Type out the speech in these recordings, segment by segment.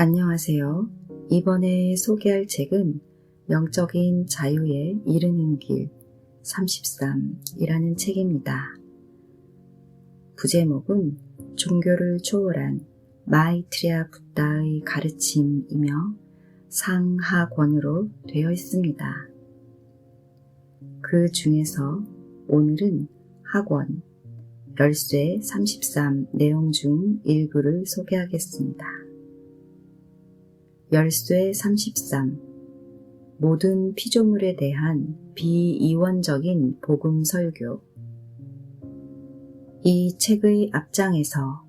안녕하세요. 이번에 소개할 책은 영적인 자유에 이르는 길 33이라는 책입니다. 부제목은 종교를 초월한 마이트레아 붓다의 가르침이며 상하권으로 되어 있습니다. 그 중에서 오늘은 하권 열쇠 33 내용 중 일부를 소개하겠습니다. 열쇠 33 모든 피조물에 대한 비이원적인 복음 설교. 이 책의 앞장에서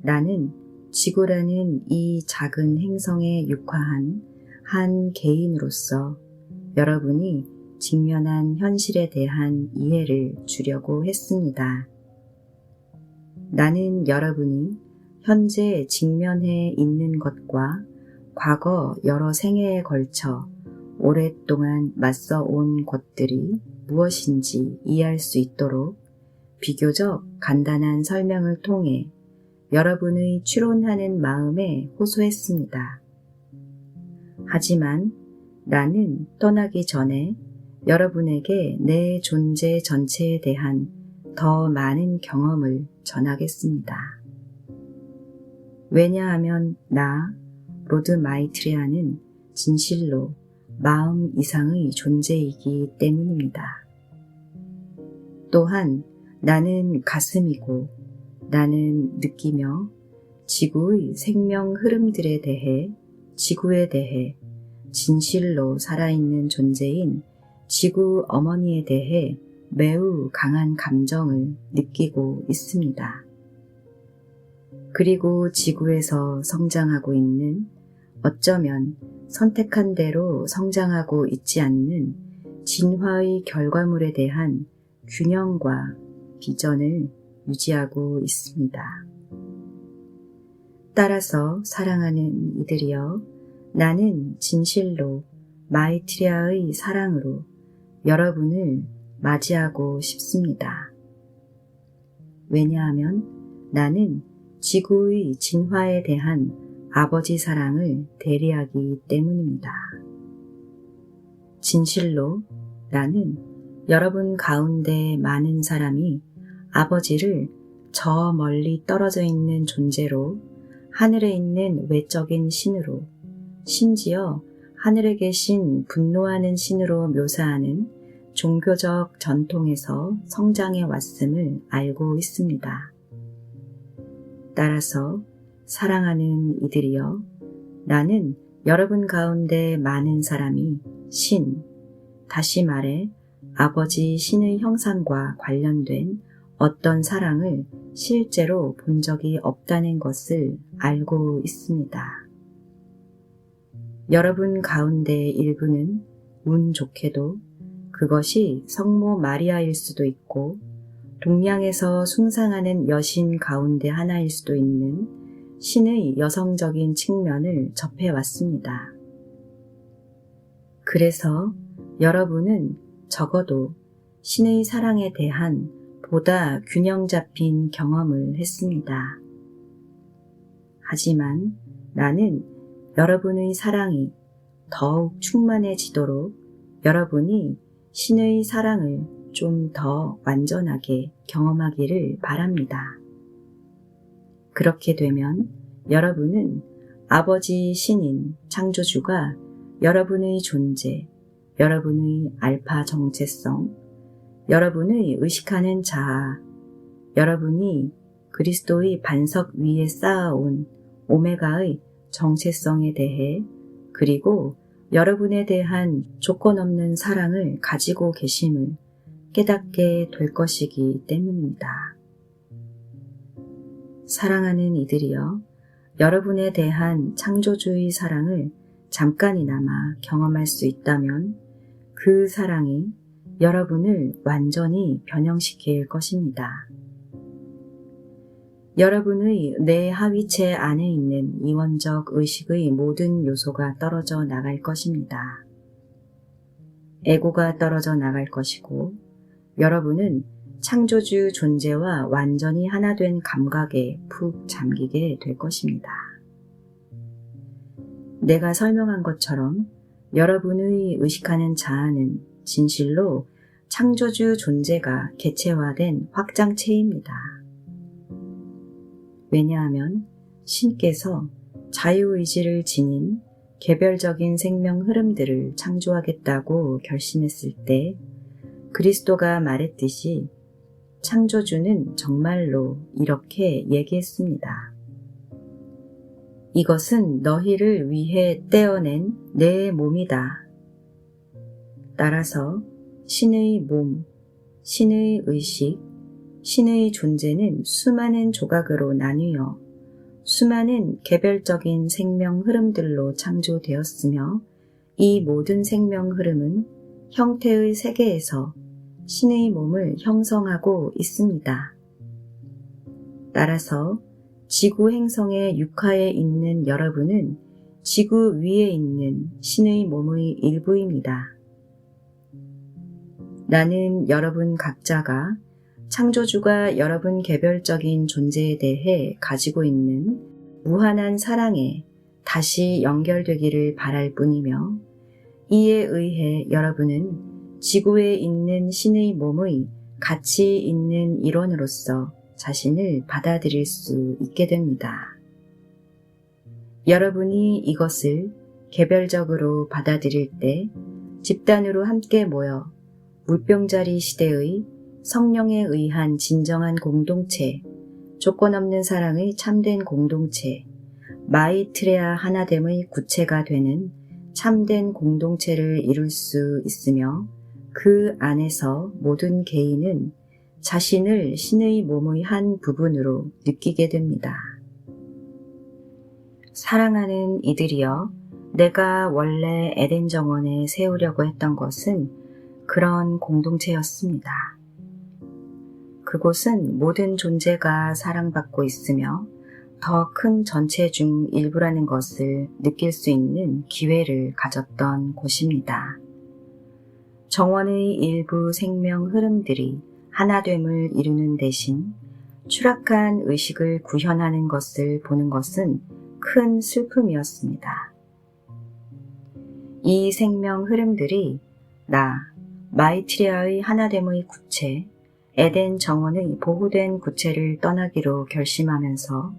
나는 지구라는 이 작은 행성에 육화한 한 개인으로서 여러분이 직면한 현실에 대한 이해를 주려고 했습니다. 나는 여러분이 현재 직면해 있는 것과 과거 여러 생애에 걸쳐 오랫동안 맞서 온 것들이 무엇인지 이해할 수 있도록 비교적 간단한 설명을 통해 여러분의 추론하는 마음에 호소했습니다. 하지만 나는 떠나기 전에 여러분에게 내 존재 전체에 대한 더 많은 경험을 전하겠습니다. 왜냐하면 나 로드 마이트레아는 진실로 마음 이상의 존재이기 때문입니다. 또한 나는 가슴이고 나는 느끼며 지구의 생명 흐름들에 대해 지구에 대해 진실로 살아있는 존재인 지구 어머니에 대해 매우 강한 감정을 느끼고 있습니다. 그리고 지구에서 성장하고 있는 어쩌면 선택한 대로 성장하고 있지 않는 진화의 결과물에 대한 균형과 비전을 유지하고 있습니다. 따라서 사랑하는 이들이여, 나는 진실로 마이트레아의 사랑으로 여러분을 맞이하고 싶습니다. 왜냐하면 나는 지구의 진화에 대한 아버지 사랑을 대리하기 때문입니다. 진실로 나는 여러분 가운데 많은 사람이 아버지를 저 멀리 떨어져 있는 존재로, 하늘에 있는 외적인 신으로, 심지어 하늘에 계신 분노하는 신으로 묘사하는 종교적 전통에서 성장해 왔음을 알고 있습니다. 따라서 사랑하는 이들이여, 나는 여러분 가운데 많은 사람이 신, 다시 말해 아버지 신의 형상과 관련된 어떤 사랑을 실제로 본 적이 없다는 것을 알고 있습니다. 여러분 가운데 일부는 운 좋게도 그것이 성모 마리아일 수도 있고 동양에서 숭상하는 여신 가운데 하나일 수도 있는 신의 여성적인 측면을 접해왔습니다. 그래서 여러분은 적어도 신의 사랑에 대한 보다 균형 잡힌 경험을 했습니다. 하지만 나는 여러분의 사랑이 더욱 충만해지도록 여러분이 신의 사랑을 좀 더 완전하게 경험하기를 바랍니다. 그렇게 되면 여러분은 아버지 신인 창조주가 여러분의 존재, 여러분의 알파 정체성, 여러분의 의식하는 자아, 여러분이 그리스도의 반석 위에 쌓아온 오메가의 정체성에 대해, 그리고 여러분에 대한 조건 없는 사랑을 가지고 계심을 깨닫게 될 것이기 때문입니다. 사랑하는 이들이여, 여러분에 대한 창조주의 사랑을 잠깐이나마 경험할 수 있다면 그 사랑이 여러분을 완전히 변형시킬 것입니다. 여러분의 내 하위체 안에 있는 이원적 의식의 모든 요소가 떨어져 나갈 것입니다. 에고가 떨어져 나갈 것이고, 여러분은 창조주 존재와 완전히 하나 된 감각에 푹 잠기게 될 것입니다. 내가 설명한 것처럼 여러분의 의식하는 자아는 진실로 창조주 존재가 개체화된 확장체입니다. 왜냐하면 신께서 자유의지를 지닌 개별적인 생명 흐름들을 창조하겠다고 결심했을 때 그리스도가 말했듯이 창조주는 정말로 이렇게 얘기했습니다. 이것은 너희를 위해 떼어낸 내 몸이다. 따라서 신의 몸, 신의 의식, 신의 존재는 수많은 조각으로 나뉘어 수많은 개별적인 생명 흐름들로 창조되었으며 이 모든 생명 흐름은 형태의 세계에서 신의 몸을 형성하고 있습니다. 따라서 지구 행성의 육하에 있는 여러분은 지구 위에 있는 신의 몸의 일부입니다. 나는 여러분 각자가 창조주가 여러분 개별적인 존재에 대해 가지고 있는 무한한 사랑에 다시 연결되기를 바랄 뿐이며 이에 의해 여러분은 지구에 있는 신의 몸의 가치 있는 일원으로서 자신을 받아들일 수 있게 됩니다. 여러분이 이것을 개별적으로 받아들일 때 집단으로 함께 모여 물병자리 시대의 성령에 의한 진정한 공동체, 조건 없는 사랑의 참된 공동체, 마이트레아 하나됨의 구체가 되는 참된 공동체를 이룰 수 있으며 그 안에서 모든 개인은 자신을 신의 몸의 한 부분으로 느끼게 됩니다. 사랑하는 이들이여, 내가 원래 에덴 정원에 세우려고 했던 것은 그런 공동체였습니다. 그곳은 모든 존재가 사랑받고 있으며 더 큰 전체 중 일부라는 것을 느낄 수 있는 기회를 가졌던 곳입니다. 정원의 일부 생명 흐름들이 하나됨을 이루는 대신 추락한 의식을 구현하는 것을 보는 것은 큰 슬픔이었습니다. 이 생명 흐름들이 나, 마이트리아의 하나됨의 구체, 에덴 정원의 보호된 구체를 떠나기로 결심하면서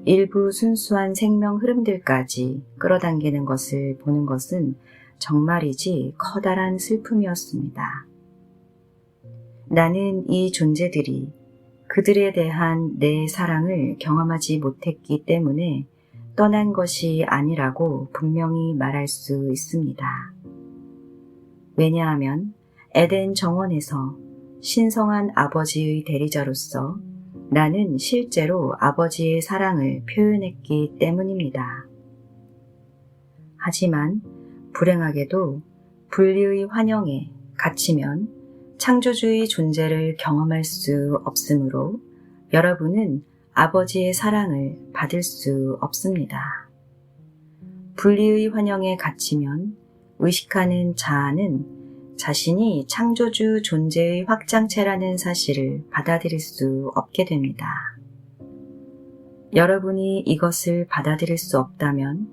일부 순수한 생명 흐름들까지 끌어당기는 것을 보는 것은 정말이지 커다란 슬픔이었습니다. 나는 이 존재들이 그들에 대한 내 사랑을 경험하지 못했기 때문에 떠난 것이 아니라고 분명히 말할 수 있습니다. 왜냐하면 에덴 정원에서 신성한 아버지의 대리자로서 나는 실제로 아버지의 사랑을 표현했기 때문입니다. 하지만 불행하게도 분리의 환영에 갇히면 창조주의 존재를 경험할 수 없으므로 여러분은 아버지의 사랑을 받을 수 없습니다. 분리의 환영에 갇히면 의식하는 자아는 자신이 창조주 존재의 확장체라는 사실을 받아들일 수 없게 됩니다. 여러분이 이것을 받아들일 수 없다면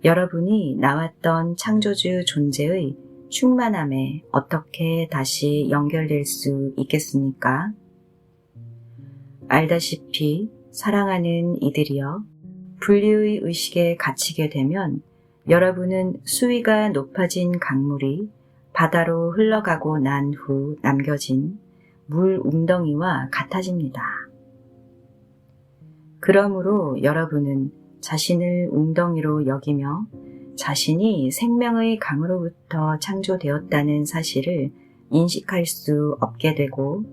여러분이 나왔던 창조주 존재의 충만함에 어떻게 다시 연결될 수 있겠습니까? 알다시피 사랑하는 이들이여, 분리의 의식에 갇히게 되면 여러분은 수위가 높아진 강물이 바다로 흘러가고 난 후 남겨진 물 웅덩이와 같아집니다. 그러므로 여러분은 자신을 웅덩이로 여기며 자신이 생명의 강으로부터 창조되었다는 사실을 인식할 수 없게 되고,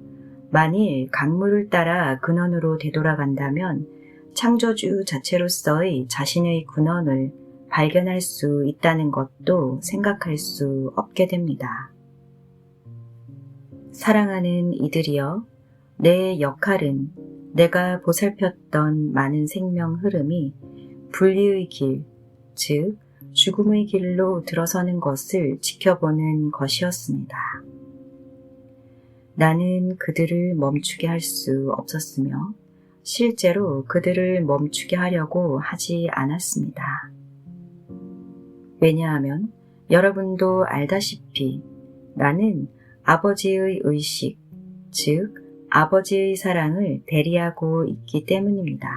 만일 강물을 따라 근원으로 되돌아간다면 창조주 자체로서의 자신의 근원을 발견할 수 있다는 것도 생각할 수 없게 됩니다. 사랑하는 이들이여, 내 역할은 내가 보살폈던 많은 생명 흐름이 분리의 길, 즉 죽음의 길로 들어서는 것을 지켜보는 것이었습니다. 나는 그들을 멈추게 할 수 없었으며 실제로 그들을 멈추게 하려고 하지 않았습니다. 왜냐하면 여러분도 알다시피 나는 아버지의 의식, 즉 아버지의 사랑을 대리하고 있기 때문입니다.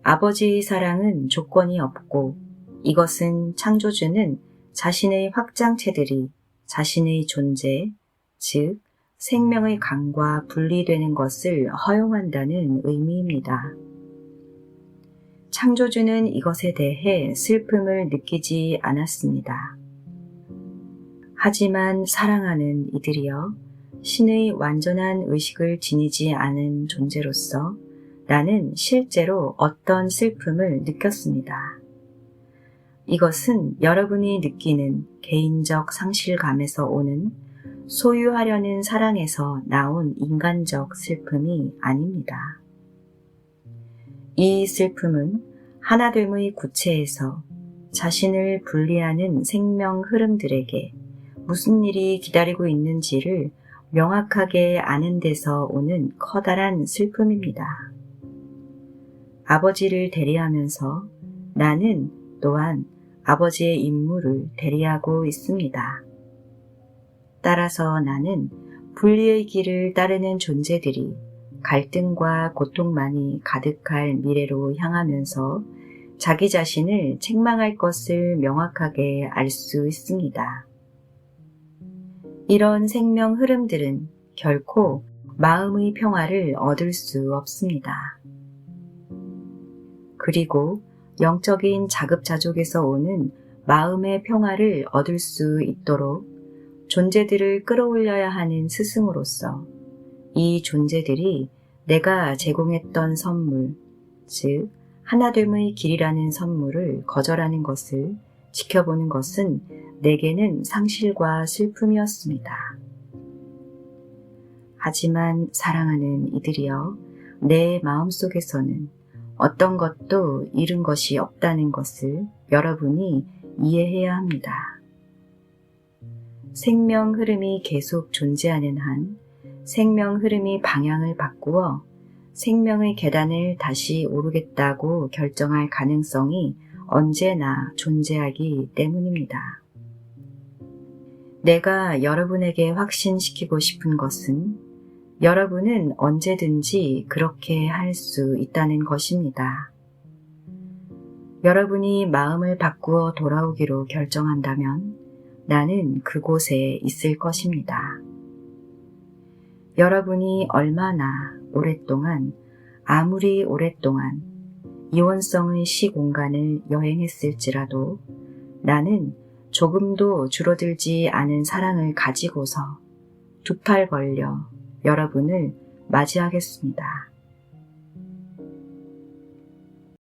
아버지의 사랑은 조건이 없고 이것은 창조주는 자신의 확장체들이 자신의 존재, 즉 생명의 강과 분리되는 것을 허용한다는 의미입니다. 창조주는 이것에 대해 슬픔을 느끼지 않았습니다. 하지만 사랑하는 이들이여, 신의 완전한 의식을 지니지 않은 존재로서 나는 실제로 어떤 슬픔을 느꼈습니다. 이것은 여러분이 느끼는 개인적 상실감에서 오는 소유하려는 사랑에서 나온 인간적 슬픔이 아닙니다. 이 슬픔은 하나됨의 구체에서 자신을 분리하는 생명 흐름들에게 무슨 일이 기다리고 있는지를 명확하게 아는 데서 오는 커다란 슬픔입니다. 아버지를 대리하면서 나는 또한 아버지의 임무를 대리하고 있습니다. 따라서 나는 분리의 길을 따르는 존재들이 갈등과 고통만이 가득할 미래로 향하면서 자기 자신을 책망할 것을 명확하게 알 수 있습니다. 이런 생명 흐름들은 결코 마음의 평화를 얻을 수 없습니다. 그리고 영적인 자급자족에서 오는 마음의 평화를 얻을 수 있도록 존재들을 끌어올려야 하는 스승으로서 이 존재들이 내가 제공했던 선물, 즉 하나됨의 길이라는 선물을 거절하는 것을 지켜보는 것은 내게는 상실과 슬픔이었습니다. 하지만 사랑하는 이들이여, 내 마음속에서는 어떤 것도 잃은 것이 없다는 것을 여러분이 이해해야 합니다. 생명 흐름이 계속 존재하는 한 생명 흐름이 방향을 바꾸어 생명의 계단을 다시 오르겠다고 결정할 가능성이 언제나 존재하기 때문입니다. 내가 여러분에게 확신시키고 싶은 것은 여러분은 언제든지 그렇게 할 수 있다는 것입니다. 여러분이 마음을 바꾸어 돌아오기로 결정한다면 나는 그곳에 있을 것입니다. 여러분이 얼마나 오랫동안, 아무리 오랫동안 이원성의 시공간을 여행했을지라도 나는 조금도 줄어들지 않은 사랑을 가지고서 두 팔 벌려 여러분을 맞이하겠습니다.